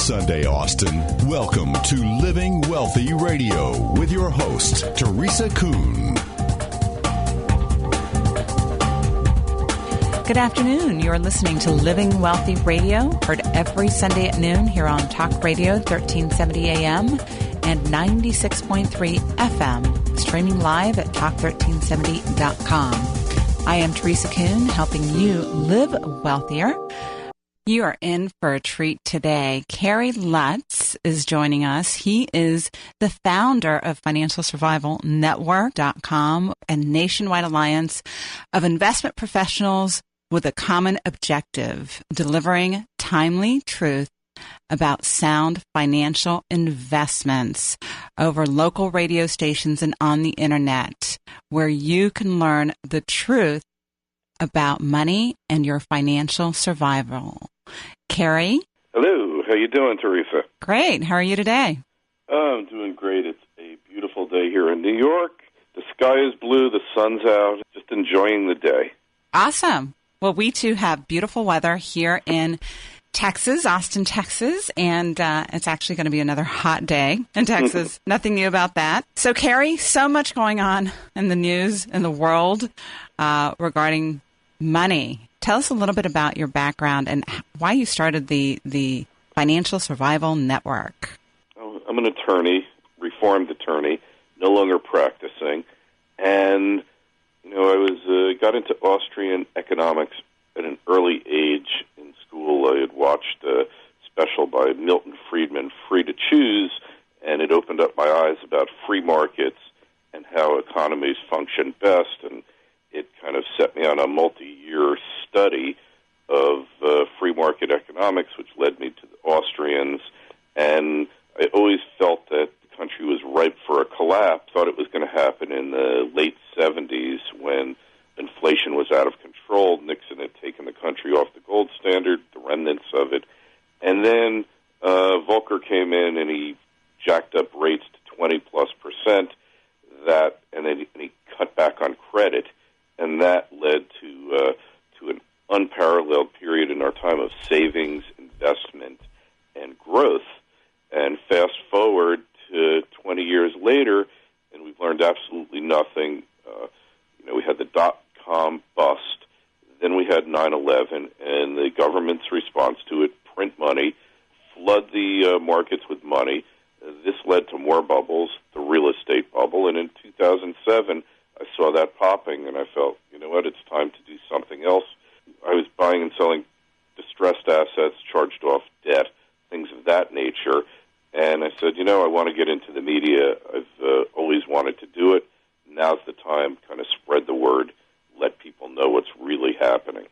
Sunday, Austin. Welcome to Living Wealthy Radio with your host, Theresa Kuhn. Good afternoon. You're listening to Living Wealthy Radio, heard every Sunday at noon here on Talk Radio 1370 AM and 96.3 FM, streaming live at talk1370.com. I am Theresa Kuhn, helping you live wealthier. You are in for a treat today. Kerry Lutz is joining us. He is the founder of FinancialSurvivalNetwork.com, a nationwide alliance of investment professionals with a common objective, delivering timely truth about sound financial investments over local radio stations and on the internet, where you can learn the truth about money and your financial survival. Kerry? Hello. How you doing, Theresa? Great. How are you today? I'm doing great. It's a beautiful day here in New York. The sky is blue. The sun's out. Just enjoying the day. Awesome. Well, we too have beautiful weather here in Texas, Austin, Texas, and it's actually going to be another hot day in Texas. Nothing new about that. So, Kerry, so much going on in the news, in the world regarding money. Tell us a little bit about your background and why you started the Financial Survival Network. I'm an attorney, reformed attorney, no longer practicing, and I got into Austrian economics at an early age in school. I had watched a special by Milton Friedman, Free to Choose, and it opened up my eyes about free markets and how economies function best, and it kind of set me on a multi-year study of free market economics, which led me to the Austrians. And I always felt that the country was ripe for a collapse. Thought it was going to happen in the late 70s when inflation was out of control. Nixon had taken the country off the gold standard, the remnants of it. And then Volcker came in and he jacked up rates to 20+%. And he cut back on credit. And that led to an unparalleled period in our time of savings, investment, and growth. And fast forward to 20 years later, and we've learned absolutely nothing. We had the dot-com bust. Then we had 9/11, and the government's response to it, print money, flood the markets with money. This led to more bubbles, the real estate bubble, and in 2007, I saw that popping, and I felt, you know what, it's time to do something else. I was buying and selling distressed assets, charged off debt, things of that nature, and I said, I want to get into the media. I've always wanted to do it. Now's the time, kind of spread the word, let people know what's really happening.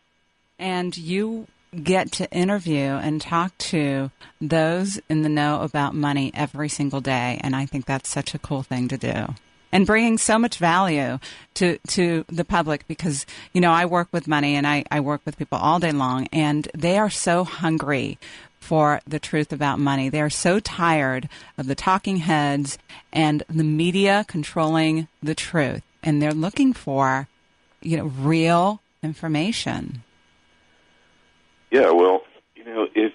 And you get to interview and talk to those in the know about money every single day, and I think that's such a cool thing to do. And bringing so much value to the public because, I work with money and I work with people all day long, and they are so hungry for the truth about money. They are so tired of the talking heads and the media controlling the truth, and they're looking for, real information. Yeah, well, if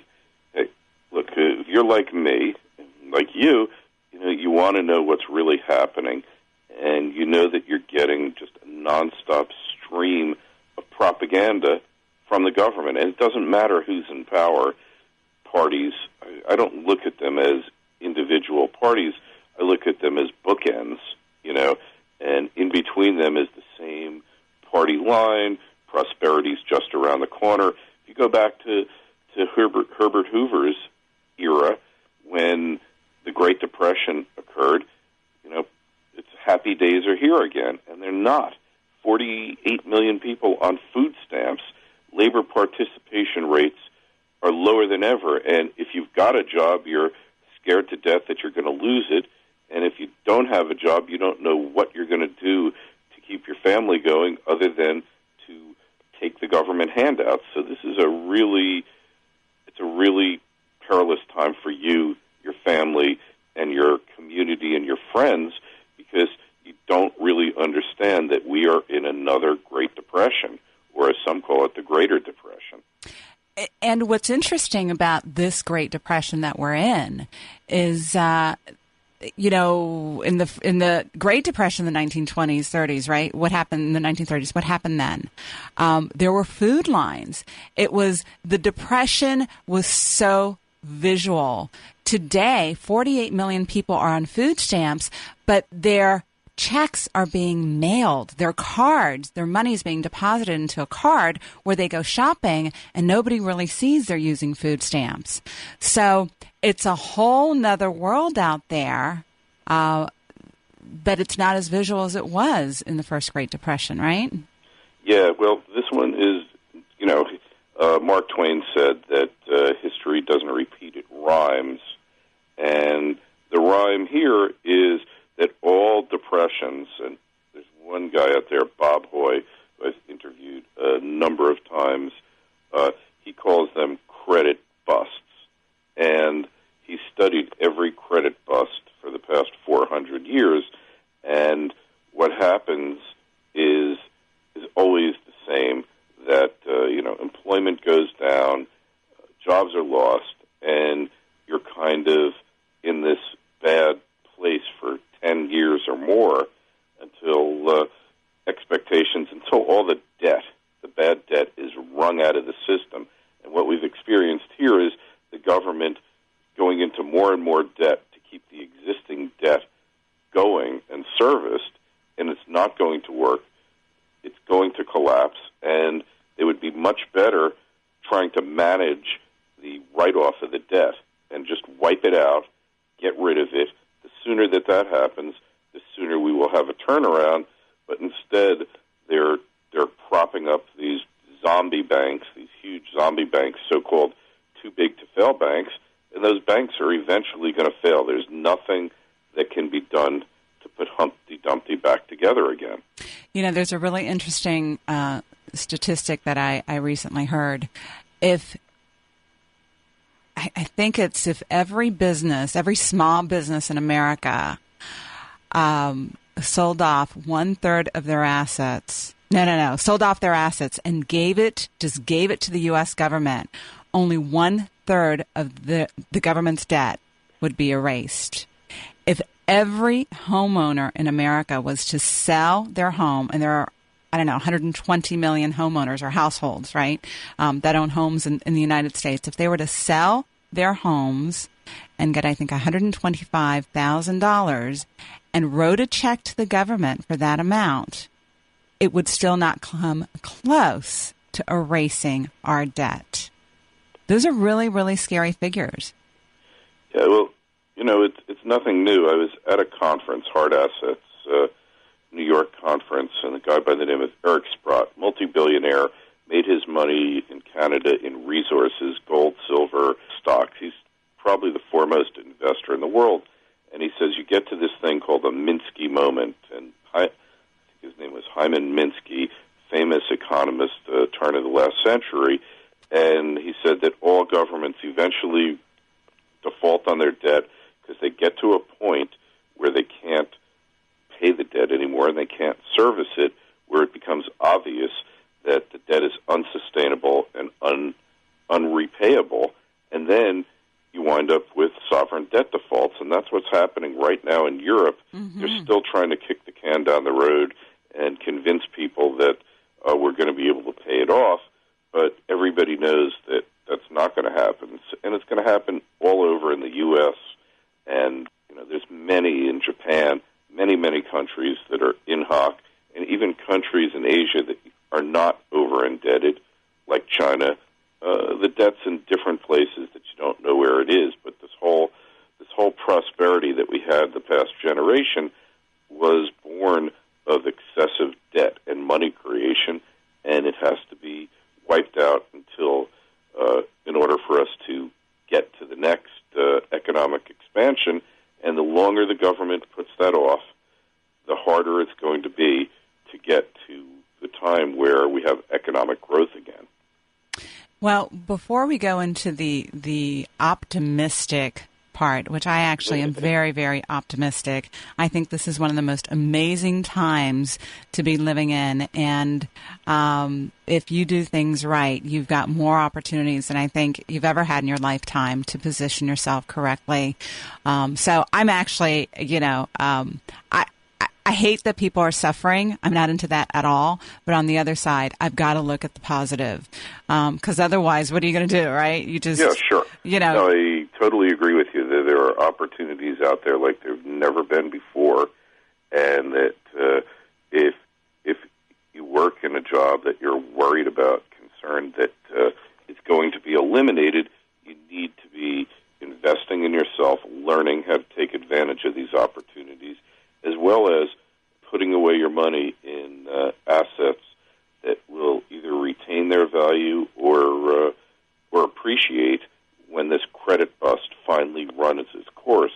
you're like me, like you want to know what's really happening. And you know that you're getting just a nonstop stream of propaganda from the government. And it doesn't matter who's in power. Parties, I don't look at them as individual parties. I look at them as bookends, and in between them is the same party line. Prosperity's just around the corner. If you go back to Herbert Hoover's era, when the Great Depression occurred, it's happy days are here again, and they're not. 48 million people on food stamps. Labor participation rates are lower than ever, and if you've got a job, you're scared to death that you're going to lose it, and if you don't have a job, you don't know what you're going to do to keep your family going other than to take the government handouts. So this is a really perilous time for you, your family, and your community and your friends, because you don't really understand that we are in another Great Depression, or as some call it, the Greater Depression. And what's interesting about this Great Depression that we're in is, in the Great Depression in the 1920s, 30s, right? What happened in the 1930s? What happened then? There were food lines. The Depression was so visual. Today, 48 million people are on food stamps, but their checks are being mailed. Their cards, their money is being deposited into a card where they go shopping, and nobody really sees they're using food stamps. So it's a whole nother world out there, but it's not as visual as it was in the first Great Depression, right? Yeah, well, this one is, Mark Twain said that history doesn't repeat, it rhymes. And the rhyme here is that all depressions, and there's one guy out there, Bob Hoy, who I've interviewed a number of times, he calls them credit busts. And he studied every credit bust for the past 400 years, and what happens is always the same, that, employment goes down, jobs are lost, and you're kind of in this bad place for 10 years or more until until all the debt, the bad debt, is wrung out of the system. And what we've experienced here is the government going into more and more debt to keep the existing debt going and serviced, and it's not going to work. It's going to collapse, and it would be much better trying to manage the write-off of the debt and just wipe it out, get rid of it. The sooner that happens, the sooner we will have a turnaround. But instead, they're propping up these zombie banks, these huge zombie banks, so-called too-big-to-fail banks, and those banks are eventually going to fail. There's nothing that can be done to put Humpty Dumpty back together again. There's a really interesting statistic that I recently heard. I think it's if every small business in America sold off 1/3 of their assets. Sold off their assets and gave it to the U.S. government, only 1/3 of the government's debt would be erased. If every homeowner in America was to sell their home, and there are, 120 million homeowners or households, right, that own homes in the United States, if they were to sell their homes and get, I think, $125,000 and wrote a check to the government for that amount, it would still not come close to erasing our debt. Those are really, really scary figures. Yeah, well, it's nothing new. I was at a conference, Hard Assets, New York conference, and a guy by the name of Eric Sprott, multi-billionaire, made his money in Canada in resources, gold, silver, stocks. He's probably the foremost investor in the world. And he says you get to this thing called the Minsky moment. And I think his name was Hyman Minsky, famous economist, turn of the last century. And he said that all governments eventually default on their debt because they get to a point where they can't pay the debt anymore and they can't service it, where it becomes obvious that the debt is unsustainable and unrepayable, and then you wind up with sovereign debt defaults, and that's what's happening right now in Europe. Mm-hmm. They're still trying to kick the can down the road and convince people that we're going to be able to pay it off, but everybody knows that that's not going to happen, and it's going to happen all over in the U.S., and there's many in Japan, many countries that are in hoc, and even countries in Asia that are not over-indebted, like China. The debt's in different places that you don't know where it is, but this whole prosperity that we had the past generation was born of excessive debt and money creation, and it has to be wiped out until, in order for us to get to the next economic expansion. And the longer the government puts that off, the harder it's going to be to get to the time where we have economic growth again. Well, before we go into the optimistic part, which I actually am very, very optimistic. I think this is one of the most amazing times to be living in. And if you do things right, you've got more opportunities than I think you've ever had in your lifetime to position yourself correctly. So I'm actually, I hate that people are suffering. I'm not into that at all. But on the other side, I've got to look at the positive. Because otherwise, what are you going to do, right? You just, yeah, sure. No, I totally agree with you that there are opportunities out there like there've never been before. And that if you work in a job that you're worried about, concerned that it's going to be eliminated, you need to be investing in yourself, learning how to take advantage of these opportunities, as well as putting away your money in assets that will either retain their value or appreciate when this credit bust finally runs its course.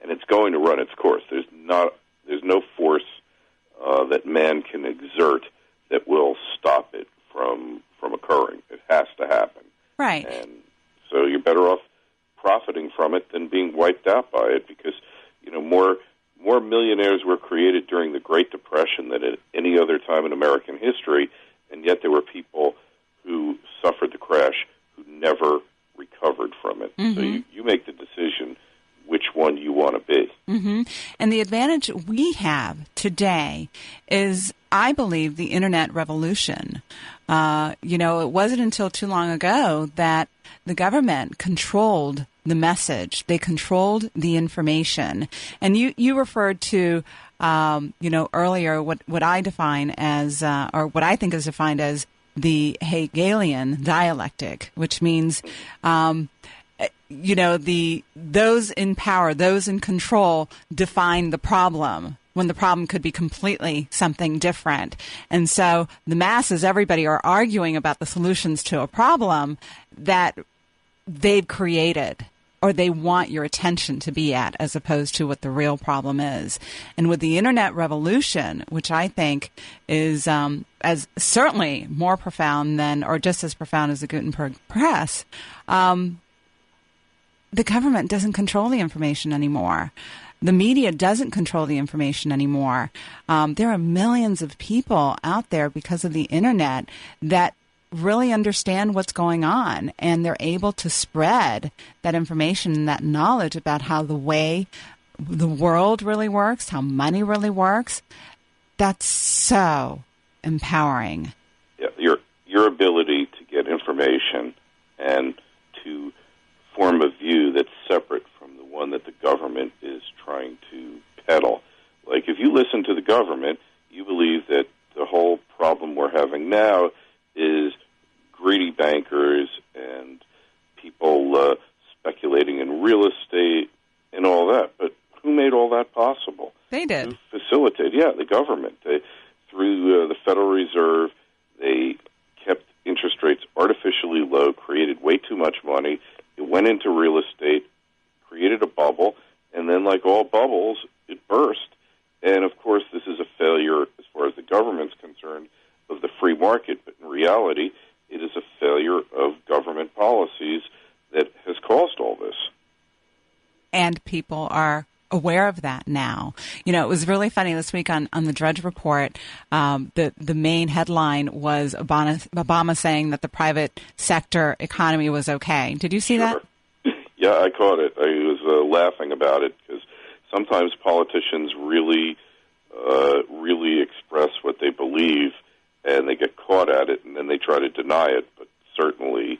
And it's going to run its course. There's no force that man can exert that will stop it from occurring. It has to happen. Right. And so you're better off profiting from it than being wiped out by it, because more millionaires were created during the Great Depression than at any other time in American history, and yet there were people who suffered the crash who never recovered from it. Mm-hmm. So you make the decision which one you want to be. Mm-hmm. And the advantage we have today is, I believe, the Internet revolution. It wasn't until too long ago that the government controlled the message. They controlled the information. And you referred to, earlier what I define as, or what I think is defined as the Hegelian dialectic, which means, those in power, those in control define the problem, when the problem could be completely something different. And so the masses, everybody, are arguing about the solutions to a problem that they've created or they want your attention to be at, as opposed to what the real problem is. And with the Internet revolution, which I think is as certainly more profound than, or just as profound as the Gutenberg Press, the government doesn't control the information anymore. The media doesn't control the information anymore. There are millions of people out there because of the Internet that really understand what's going on, and they're able to spread that information and that knowledge about how the way the world really works, how money really works. That's so empowering. Yeah, your ability to get information and to form a view that's separate from the one that the government is trying to peddle. Like, if you listen to the government, you believe that the whole problem we're having now is greedy bankers and people speculating in real estate and all that. But who made all that possible? They did. Who facilitated? Yeah, the government. Through the Federal Reserve, they kept interest rates artificially low, created way too much money. It went into real estate, created a bubble, and then, like all bubbles, it burst. And, of course, this is a failure, as far as the government's concerned, of the free market. But in reality, it is a failure of government policies that has caused all this. And people are aware of that now. It was really funny this week on the Drudge Report. The main headline was Obama saying that the private sector economy was okay. Did you see that? Yeah, I caught it. I was laughing about it because sometimes politicians really express what they believe, and they get caught at it, and then they try to deny it. But certainly,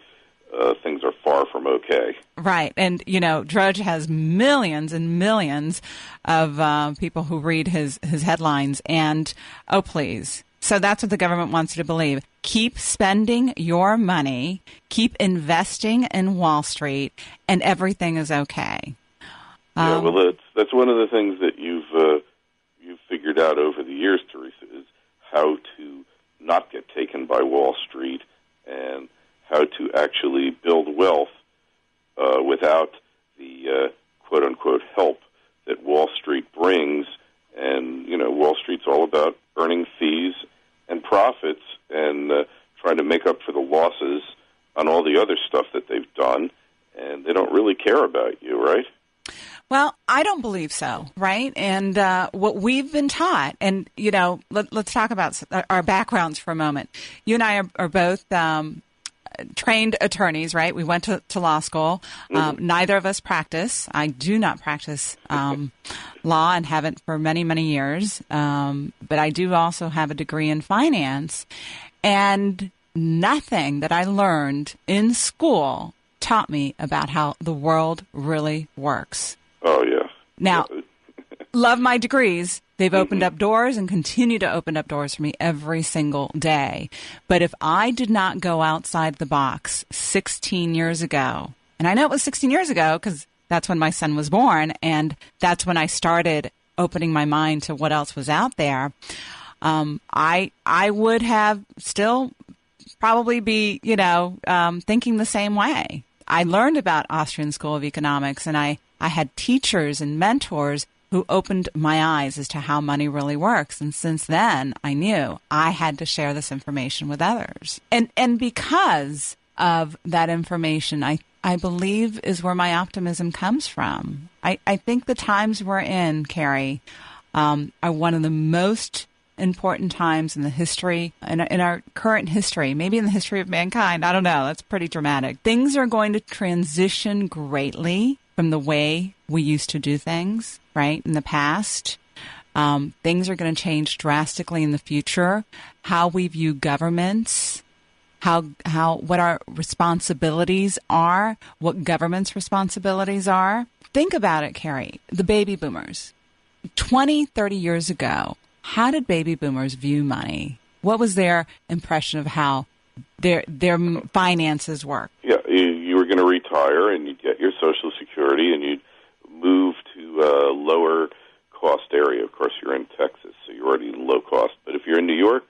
things are far from okay. Right. And, Drudge has millions and millions of people who read his headlines. And, oh, please. So that's what the government wants you to believe. Keep spending your money, keep investing in Wall Street, and everything is okay. Yeah, well, that's one of the things that you've figured out over the years, Teresa, is how to not get taken by Wall Street and how to actually build wealth without the quote-unquote help that Wall Street brings. And, Wall Street's all about earning fees and profits and trying to make up for the losses on all the other stuff that they've done. And they don't really care about you, right? Well, I don't believe so, right? And what we've been taught, and, let's talk about our backgrounds for a moment. You and I are both trained attorneys, right? We went to law school. Neither of us practice. I do not practice law and haven't for many, many years. But I do also have a degree in finance. And nothing that I learned in school taught me about how the world really works. Oh, yeah. Now, love my degrees. They've opened up doors and continue to open up doors for me every single day. But if I did not go outside the box 16 years ago, and I know it was 16 years ago because that's when my son was born, and that's when I started opening my mind to what else was out there, I would have still probably be, thinking the same way. I learned about Austrian School of Economics, and I had teachers and mentors who opened my eyes as to how money really works. And since then, I knew I had to share this information with others. And because of that information, I believe is where my optimism comes from. I think the times we're in, Carrie, are one of the most important times in the history, in our current history, maybe in the history of mankind. I don't know. That's pretty dramatic. Things are going to transition greatly from the way we used to do things, right, in the past. Things are going to change drastically in the future. How we view governments, what our responsibilities are, what government's responsibilities are. Think about it, Carrie. The baby boomers. 20, 30 years ago, how did baby boomers view money? What was their impression of how their finances work? Yeah, you were going to retire and you'd get your Social Security and you'd move to a lower cost area. Of course, you're in Texas, so you're already low cost. But if you're in New York,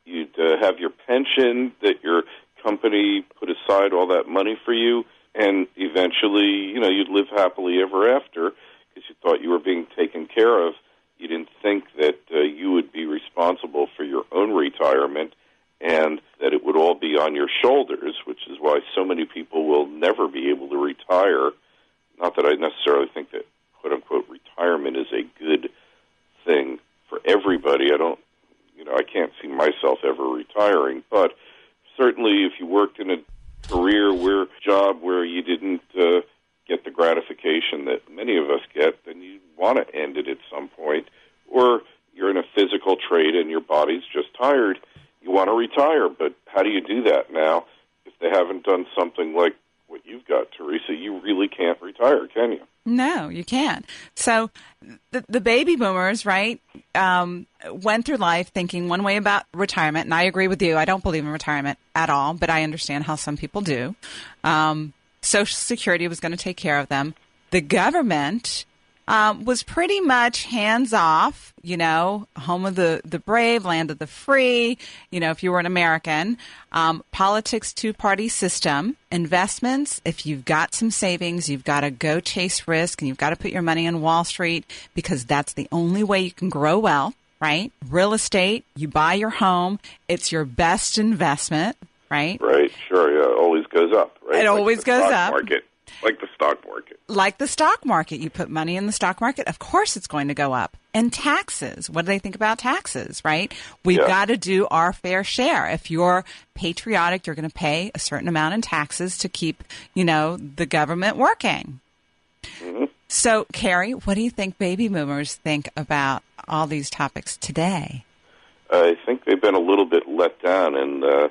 you'd have your pension that your company put aside all that money for you, and eventually, you'd live happily ever after because you thought you were being taken care of. You didn't think that you would be responsible for your own retirement and that it would all be on your shoulders, which is why so many people will never be able to retire. Not that I necessarily think that, quote-unquote, retirement is a good thing for everybody. I can't see myself ever retiring, but certainly if you worked in a job where you didn't get the gratification that many of us get, then you want to end it at some point. Or you're in a physical trade and your body's just tired, you want to retire. But how do you do that now? If they haven't done something like what you've got, Teresa, you really can't retire, can you? No, you can't. So the baby boomers, right, went through life thinking one way about retirement, and I agree with you. I don't believe in retirement at all, but I understand how some people do. Social Security was going to take care of them. The government was pretty much hands-off, home of the brave, land of the free, if you were an American. Politics, two-party system. Investments, if you've got some savings, you've got to go chase risk, and you've got to put your money on Wall Street because that's the only way you can grow wealth, right? Real estate, you buy your home. It's your best investment, right? Right, sure, yeah. It always goes up, right? It always goes up. Like the stock market. Like the stock market. You put money in the stock market, of course it's going to go up. And taxes. What do they think about taxes, right? We've got to do our fair share. If you're patriotic, you're going to pay a certain amount in taxes to keep, the government working. Mm-hmm. So, Carrie, what do you think baby boomers think about all these topics today? I think they've been a little bit let down, and the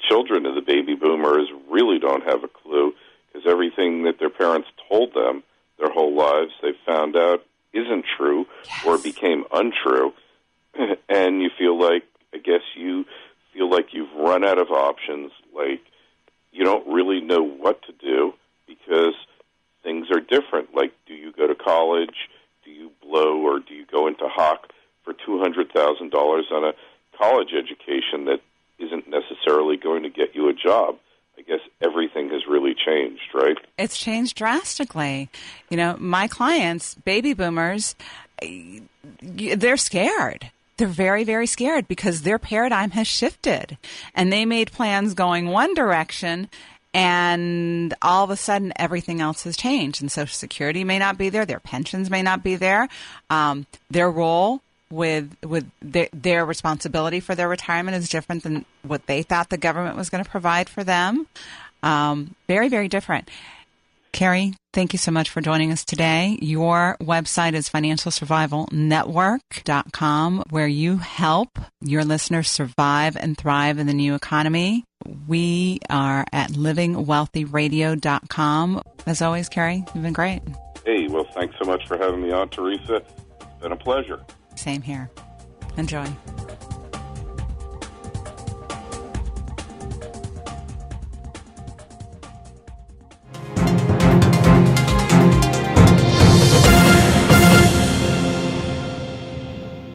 children of the baby boomers really don't have a clue. Because everything that their parents told them their whole lives, they found out isn't true or became untrue. And you feel like you've run out of options, like you don't really know what to do because things are different. Like, do you go to college? Do you blow or do you go into hock for $200,000 on a college education that isn't necessarily going to get you a job? I guess everything has really changed, right? It's changed drastically. My clients, baby boomers, they're scared. They're very, very scared because their paradigm has shifted. And they made plans going one direction, And all of a sudden, everything else has changed. And Social Security may not be there. Their pensions may not be there. Their role with their responsibility for their retirement is different than what they thought the government was going to provide for them. Very, very different. Carrie, thank you so much for joining us today. Your website is financialsurvivalnetwork.com, where you help your listeners survive and thrive in the new economy. We are at livingwealthyradio.com. As always, Carrie, you've been great. Hey, well, thanks so much for having me on, Teresa. It's been a pleasure. Same here. Enjoy.